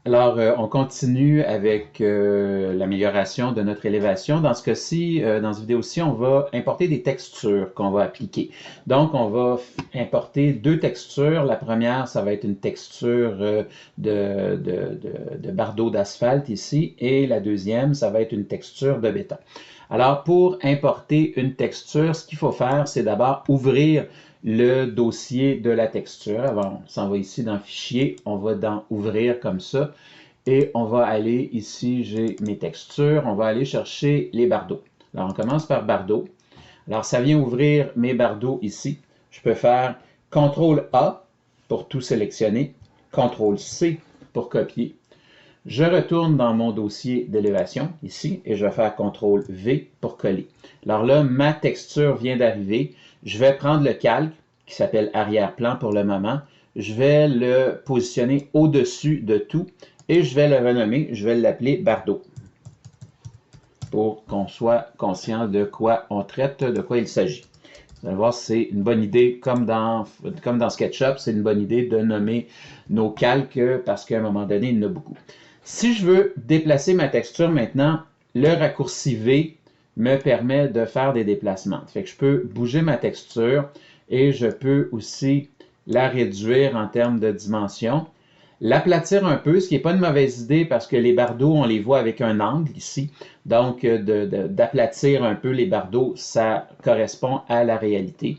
Alors, on continue avec l'amélioration de notre élévation. Dans ce cas-ci, dans cette vidéo-ci, on va importer des textures qu'on va appliquer. Donc, on va importer deux textures. La première, ça va être une texture de bardeau d'asphalte ici. Et la deuxième, ça va être une texture de béton. Alors, pour importer une texture, ce qu'il faut faire, c'est d'abord ouvrir le dossier de la texture. Alors, on s'en va ici dans Fichier, on va dans Ouvrir comme ça, et on va aller ici, j'ai mes textures, on va aller chercher les bardeaux. Alors, on commence par bardeau. Alors, ça vient ouvrir mes bardeaux ici. Je peux faire CTRL-A pour tout sélectionner, CTRL-C pour copier. Je retourne dans mon dossier d'élévation, ici, et je vais faire CTRL-V pour coller. Alors là, ma texture vient d'arriver. Je vais prendre le calque, qui s'appelle arrière-plan pour le moment. Je vais le positionner au-dessus de tout, et je vais le renommer, je vais l'appeler Bardeau, pour qu'on soit conscient de quoi on traite, de quoi il s'agit. Vous allez voir, c'est une bonne idée, comme dans SketchUp, c'est une bonne idée de nommer nos calques, parce qu'à un moment donné, il y en a beaucoup. Si je veux déplacer ma texture maintenant, le raccourci V me permet de faire des déplacements. Fait que je peux bouger ma texture et je peux aussi la réduire en termes de dimension. L'aplatir un peu, ce qui n'est pas une mauvaise idée parce que les bardeaux, on les voit avec un angle ici. Donc, d'aplatir un peu les bardeaux, ça correspond à la réalité.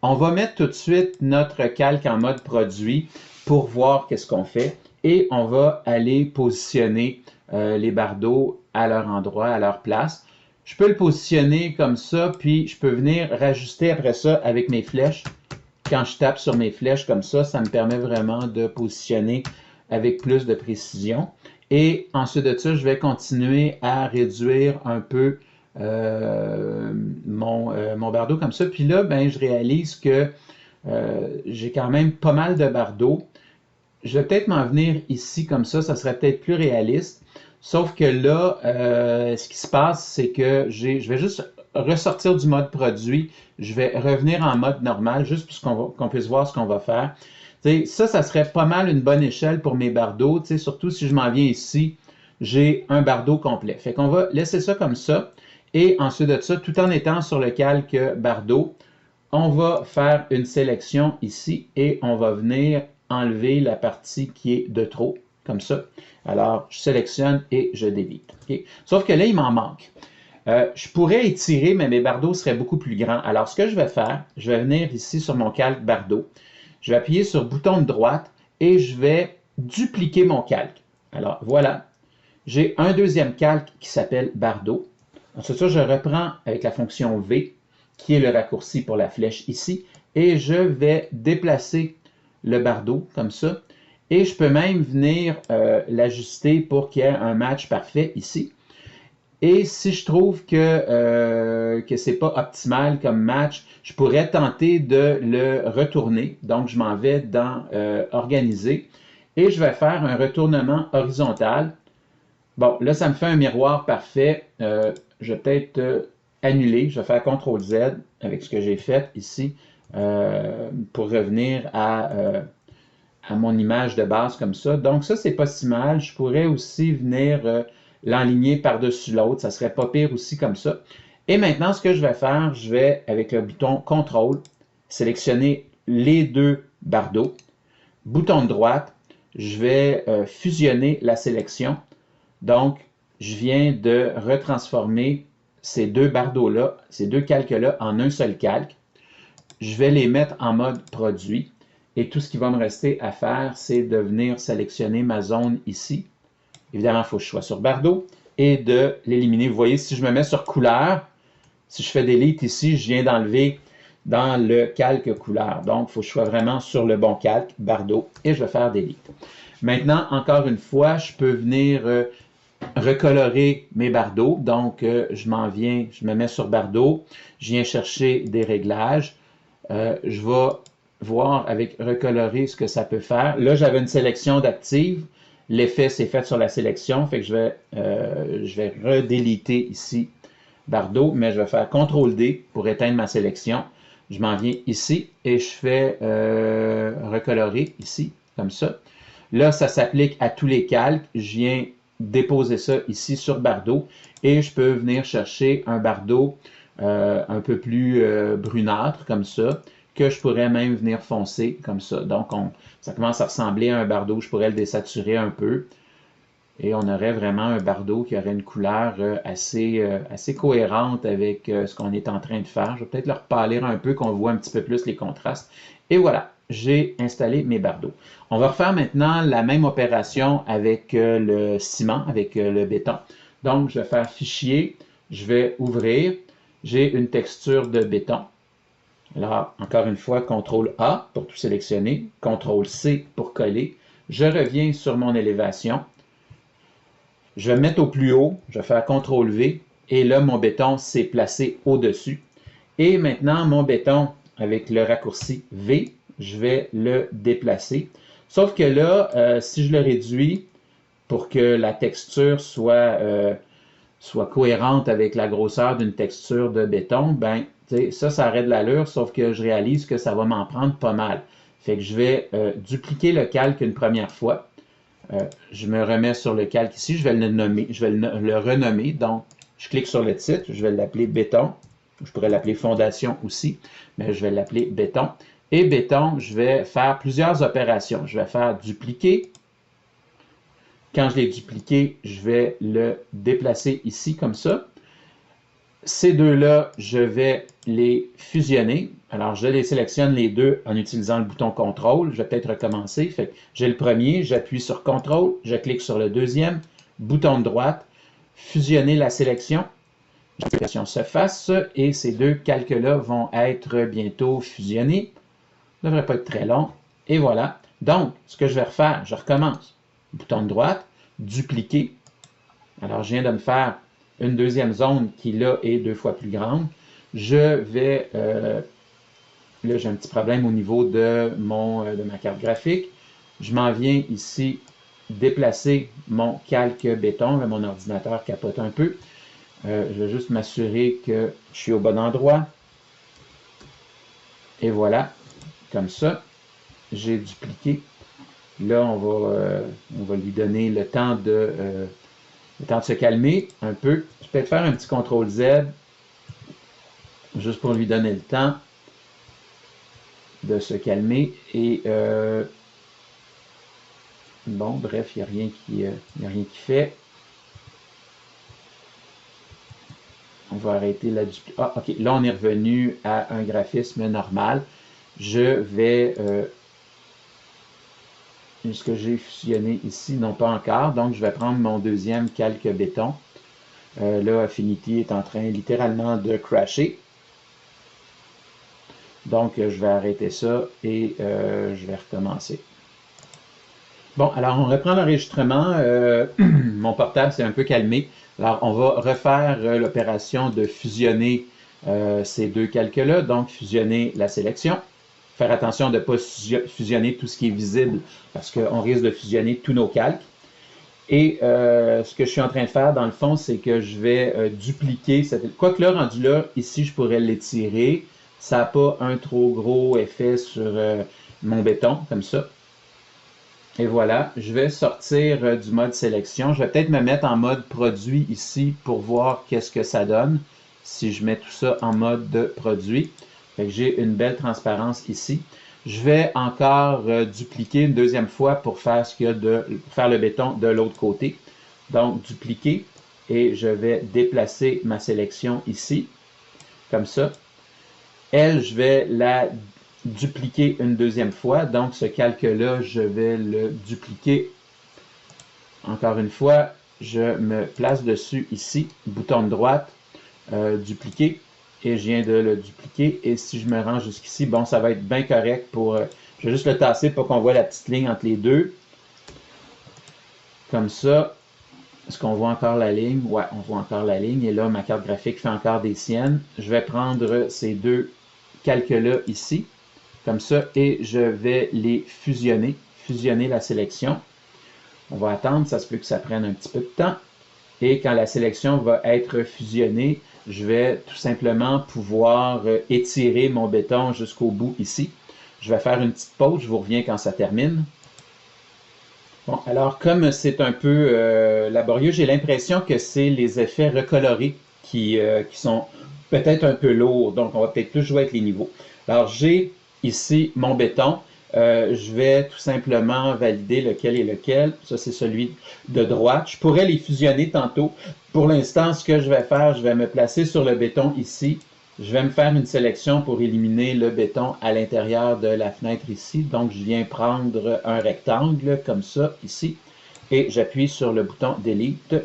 On va mettre tout de suite notre calque en mode produit pour voir qu'est-ce qu'on fait. Et on va aller positionner les bardeaux à leur endroit, à leur place. Je peux le positionner comme ça, puis je peux venir rajuster après ça avec mes flèches. Quand je tape sur mes flèches comme ça me permet vraiment de positionner avec plus de précision. Et ensuite de ça, je vais continuer à réduire un peu mon bardeau comme ça. Puis là, ben, je réalise que j'ai quand même pas mal de bardeaux. Je vais peut-être m'en venir ici comme ça serait peut-être plus réaliste. Sauf que là, ce qui se passe, c'est que je vais juste ressortir du mode produit. Je vais revenir en mode normal, juste pour qu'on puisse voir ce qu'on va faire. T'sais, ça serait pas mal une bonne échelle pour mes bardeaux. T'sais, surtout si je m'en viens ici, j'ai un bardeau complet. Fait qu'on va laisser ça comme ça. Et ensuite de ça, tout en étant sur le calque bardeau, on va faire une sélection ici et on va venir enlever la partie qui est de trop, comme ça. Alors, je sélectionne et je délite. Okay? Sauf que là, il m'en manque. Je pourrais étirer, mais mes bardeaux seraient beaucoup plus grands. Alors, ce que je vais faire, je vais venir ici sur mon calque bardeau. Je vais appuyer sur bouton de droite et je vais dupliquer mon calque. Alors, voilà. J'ai un deuxième calque qui s'appelle bardeau. Ensuite, ça, je reprends avec la fonction V, qui est le raccourci pour la flèche ici, et je vais déplacer le bardeau comme ça. Et je peux même venir l'ajuster pour qu'il y ait un match parfait ici. Et si je trouve que ce n'est pas optimal comme match, je pourrais tenter de le retourner. Donc, je m'en vais dans Organiser et je vais faire un retournement horizontal. Bon, là, ça me fait un miroir parfait. Je vais peut-être annuler. Je vais faire CTRL-Z avec ce que j'ai fait ici pour revenir à mon image de base comme ça. Donc ça, c'est pas si mal. Je pourrais aussi venir l'enligner par-dessus l'autre. Ça serait pas pire aussi comme ça. Et maintenant, ce que je vais faire, je vais, avec le bouton CTRL, sélectionner les deux bardeaux. Bouton de droite, je vais fusionner la sélection. Donc, je viens de retransformer ces deux bardeaux-là, ces deux calques-là en un seul calque. Je vais les mettre en mode produit. Et tout ce qui va me rester à faire, c'est de venir sélectionner ma zone ici. Évidemment, il faut que je sois sur bardeau et de l'éliminer. Vous voyez, si je me mets sur couleur, si je fais delete ici, je viens d'enlever dans le calque couleur. Donc, il faut que je sois vraiment sur le bon calque, bardeau, et je vais faire delete. Maintenant, encore une fois, je peux venir recolorer mes bardeaux. Donc, je m'en viens, je me mets sur bardeau, je viens chercher des réglages. Je vais voir avec recolorer ce que ça peut faire. Là, j'avais une sélection d'active. L'effet s'est fait sur la sélection, fait que je vais redéliter ici bardeau, mais je vais faire CTRL-D pour éteindre ma sélection. Je m'en viens ici et je fais recolorer ici, comme ça. Là, ça s'applique à tous les calques. Je viens déposer ça ici sur Bardo et je peux venir chercher un Bardo un peu plus brunâtre comme ça, que je pourrais même venir foncer comme ça. Donc, ça commence à ressembler à un Bardo. Je pourrais le désaturer un peu. Et on aurait vraiment un Bardo qui aurait une couleur assez cohérente avec ce qu'on est en train de faire. Je vais peut-être le repâlir un peu, qu'on voit un petit peu plus les contrastes. Et voilà, j'ai installé mes Bardos. On va refaire maintenant la même opération avec le ciment, avec le béton. Donc, je vais faire Fichier, je vais ouvrir. J'ai une texture de béton. Alors, encore une fois, CTRL-A pour tout sélectionner, CTRL-C pour coller. Je reviens sur mon élévation. Je vais me mettre au plus haut, je vais faire CTRL-V, et là, mon béton s'est placé au-dessus. Et maintenant, mon béton, avec le raccourci V, je vais le déplacer. Sauf que là, si je le réduis pour que la texture soit cohérente avec la grosseur d'une texture de béton, ben, ça aurait de l'allure, sauf que je réalise que ça va m'en prendre pas mal. Fait que je vais dupliquer le calque une première fois. Je me remets sur le calque ici, je vais le nommer, je vais le renommer. Donc, je clique sur le titre, je vais l'appeler béton. Je pourrais l'appeler fondation aussi, mais je vais l'appeler béton. Et béton, je vais faire plusieurs opérations. Je vais faire dupliquer. Quand je l'ai dupliqué, je vais le déplacer ici comme ça. Ces deux-là, je vais les fusionner. Alors, je les sélectionne les deux en utilisant le bouton CTRL. Je vais peut-être recommencer. J'ai le premier, j'appuie sur CTRL, je clique sur le deuxième, bouton de droite, fusionner la sélection. La sélection se fasse et ces deux calques-là vont être bientôt fusionnés. Ça ne devrait pas être très long. Et voilà. Donc, ce que je vais refaire, je recommence. Bouton de droite, dupliquer. Alors, je viens de me faire une deuxième zone qui, là, est 2 fois plus grande. Je vais... là, j'ai un petit problème au niveau de ma carte graphique. Je m'en viens ici déplacer mon calque béton. Là, mon ordinateur capote un peu. Je vais juste m'assurer que je suis au bon endroit. Et voilà, comme ça, j'ai dupliqué. Là, on va lui donner le temps de se calmer un peu. Je peux peut-être faire un petit CTRL-Z, juste pour lui donner le temps de se calmer. Et bon, bref, il n'y a rien qui fait. On va arrêter la duplication. Ah, ok, là, on est revenu à un graphisme normal. Je vais... ce que j'ai fusionné ici, non pas encore. Donc, je vais prendre mon deuxième calque béton. Là, Affinity est en train littéralement de crasher. Donc, je vais arrêter ça et je vais recommencer. Bon, alors on reprend l'enregistrement. Mon portable s'est un peu calmé. Alors, on va refaire l'opération de fusionner ces deux calques-là. Donc, fusionner la sélection. Faire attention de ne pas fusionner tout ce qui est visible parce qu'on risque de fusionner tous nos calques. Et ce que je suis en train de faire, dans le fond, c'est que je vais dupliquer cette... Quoique là, rendu là, ici, je pourrais l'étirer. Ça n'a pas un trop gros effet sur mon béton, comme ça. Et voilà, je vais sortir du mode sélection. Je vais peut-être me mettre en mode produit ici pour voir qu'est-ce que ça donne si je mets tout ça en mode de produit. J'ai une belle transparence ici. Je vais encore dupliquer une deuxième fois pour faire faire le béton de l'autre côté. Donc, dupliquer et je vais déplacer ma sélection ici, comme ça. Elle, je vais la dupliquer une deuxième fois. Donc, ce calque-là, je vais le dupliquer. Encore une fois, je me place dessus ici, bouton de droite, dupliquer. Et je viens de le dupliquer. Et si je me rends jusqu'ici, bon, ça va être bien correct pour... je vais juste le tasser pour qu'on voit la petite ligne entre les deux. Comme ça. Est-ce qu'on voit encore la ligne? Ouais, on voit encore la ligne. Et là, ma carte graphique fait encore des siennes. Je vais prendre ces deux calques-là ici. Comme ça. Et je vais les fusionner. Fusionner la sélection. On va attendre. Ça se peut que ça prenne un petit peu de temps. Et quand la sélection va être fusionnée, je vais tout simplement pouvoir étirer mon béton jusqu'au bout ici. Je vais faire une petite pause, je vous reviens quand ça termine. Bon, alors comme c'est un peu laborieux, j'ai l'impression que c'est les effets recolorés qui sont peut-être un peu lourds, donc on va peut-être plus jouer avec les niveaux. Alors j'ai ici mon béton. Je vais tout simplement valider lequel est lequel. Ça, c'est celui de droite. Je pourrais les fusionner tantôt. Pour l'instant, ce que je vais faire, je vais me placer sur le béton ici. Je vais me faire une sélection pour éliminer le béton à l'intérieur de la fenêtre ici. Donc, je viens prendre un rectangle comme ça ici et j'appuie sur le bouton Delete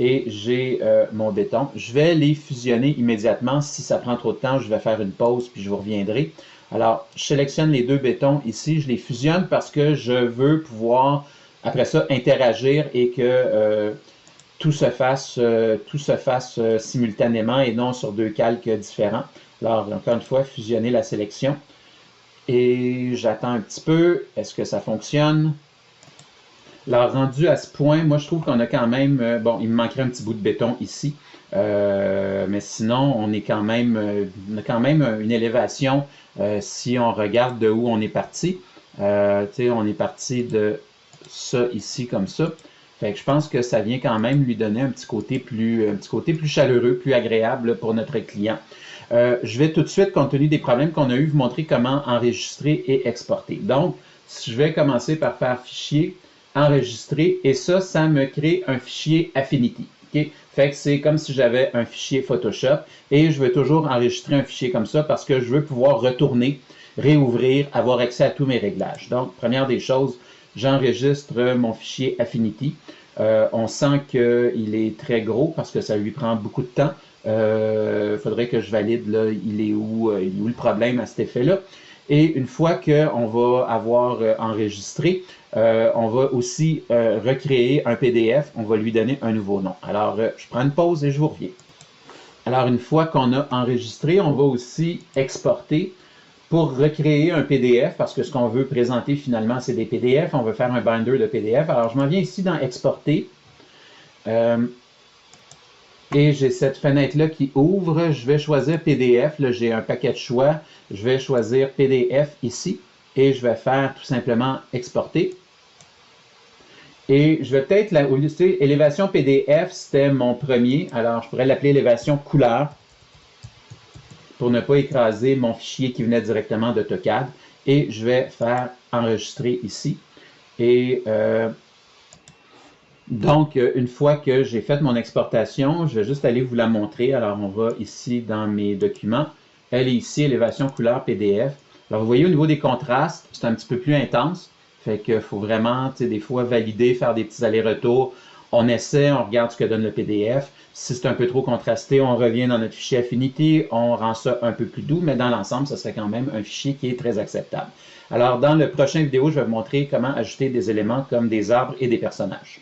et j'ai mon béton. Je vais les fusionner immédiatement. Si ça prend trop de temps, je vais faire une pause puis je vous reviendrai. Alors, je sélectionne les deux bétons ici. Je les fusionne parce que je veux pouvoir, après ça, interagir et que tout se fasse simultanément et non sur deux calques différents. Alors, encore une fois, fusionner la sélection. Et j'attends un petit peu. Est-ce que ça fonctionne? Alors, rendu à ce point, moi, je trouve qu'on a quand même... bon, il me manquerait un petit bout de béton ici. Mais sinon, on a quand même une élévation si on regarde de où on est parti. On est parti de ça ici comme ça. Fait que je pense que ça vient quand même lui donner un petit côté plus chaleureux, plus agréable pour notre client. Je vais tout de suite, compte tenu des problèmes qu'on a eu, vous montrer comment enregistrer et exporter. Donc, je vais commencer par faire fichier, enregistrer, et ça me crée un fichier Affinity. Okay? Fait que c'est comme si j'avais un fichier Photoshop, et je veux toujours enregistrer un fichier comme ça parce que je veux pouvoir retourner, réouvrir, avoir accès à tous mes réglages. Donc, première des choses, j'enregistre mon fichier Affinity. On sent qu'il est très gros parce que ça lui prend beaucoup de temps. Faudrait que je valide là, il est où le problème à cet effet-là. Et une fois qu'on va avoir enregistré, on va aussi recréer un PDF. On va lui donner un nouveau nom. Alors, je prends une pause et je vous reviens. Alors, une fois qu'on a enregistré, on va aussi exporter pour recréer un PDF, parce que ce qu'on veut présenter finalement, c'est des PDF. On veut faire un binder de PDF. Alors, je m'en viens ici dans Exporter. Et j'ai cette fenêtre-là qui ouvre. Je vais choisir PDF. Là, j'ai un paquet de choix. Je vais choisir PDF ici. Et je vais faire tout simplement Exporter. Et je vais peut-être, au lieu de élévation PDF, c'était mon premier. Alors, je pourrais l'appeler élévation couleur pour ne pas écraser mon fichier qui venait directement d'AutoCAD. Et je vais faire enregistrer ici. Et donc, une fois que j'ai fait mon exportation, je vais juste aller vous la montrer. Alors, on va ici dans mes documents. Elle est ici, élévation couleur PDF. Alors, vous voyez au niveau des contrastes, c'est un petit peu plus intense. Fait qu'il faut vraiment, tu sais, des fois valider, faire des petits allers-retours. On essaie, on regarde ce que donne le PDF. Si c'est un peu trop contrasté, on revient dans notre fichier Affinity, on rend ça un peu plus doux, mais dans l'ensemble, ce serait quand même un fichier qui est très acceptable. Alors, dans le prochain vidéo, je vais vous montrer comment ajouter des éléments comme des arbres et des personnages.